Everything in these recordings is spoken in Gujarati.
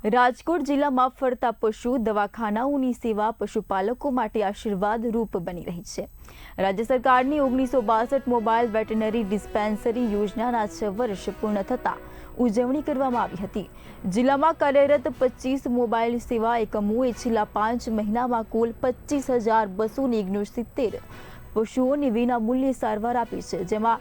રાજકોટ જિલ્લામાં ફરતા પશુ દવાખાનાઓની સેવા પશુપાલકો માટે આશીર્વાદરૂપ બની રહી છે। રાજ્ય સરકારની 1962 મોબાઈલ વેટરનરી ડિસ્પેન્સરી યોજનાના 6 વર્ષ પૂર્ણ થતા ઉજવણી કરવામાં આવી હતી। જિલ્લામાં કાર્યરત 25 મોબાઈલ સેવા એકમોએ છેલ્લા 5 મહિનામાં કુલ 25,269 પશુઓને વિનામૂલ્યે સારવાર આપી છે, જેમાં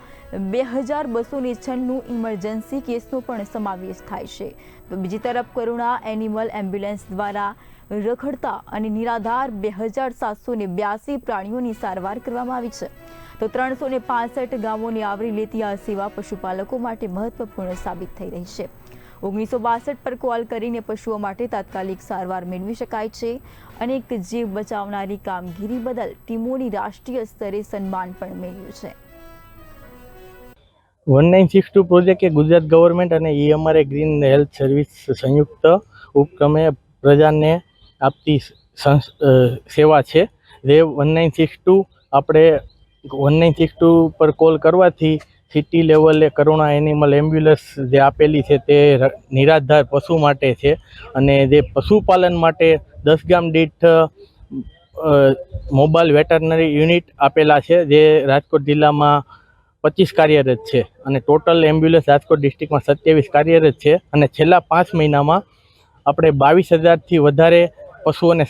2,296 ઇમરજન્સી કેસનો પણ સમાવેશ થાય છે। તો બીજી તરફ કરુણા એનિમલ એમ્બ્યુલન્સ દ્વારા રખડતા અને નિરાધાર 2,782 પ્રાણીઓની સારવાર કરવામાં આવી છે। તો 365 ગામોને આવરી લેતી આ સેવા પશુપાલકો માટે મહત્વપૂર્ણ સાબિત થઈ રહી છે। 1962 પર કોલ કરીને પશુઓ માટે તાત્કાલિક સારવાર મેળવી શકાય છે। અનેક જીવ બચાવનારી કામગીરી બદલ ટીમોની રાષ્ટ્રીય સ્તરે સન્માન પણ મેળવ્યું છે। 1962 પ્રોજેક્ટ એ ગુજરાત ગવર્મેન્ટ અને EMRA ગ્રીન હેલ્થ સર્વિસ સંયુક્ત ઉપક્રમે પ્રજાને આપતી સેવા છે। જે 1962 આપણે 1962 પર કોલ કરવાથી સિટી લેવલે કરુણા એનિમલ એમ્બ્યુલન્સ જે આપેલી છે તે નિરાધાર પશુ માટે છે, અને જે પશુપાલન માટે 10 ગામ દીઠ મોબાઈલ વેટરનરી યુનિટ આપેલા છે, જે રાજકોટ જિલ્લામાં 25 કાર્યરત છે, અને ટોટલ એમ્બ્યુલન્સ રાજકોટ ડિસ્ટ્રિક્ટમાં 27 કાર્યરત છે, અને છેલ્લા 5 મહિનામાં આપણે 22,000થી વધારે પશુઓને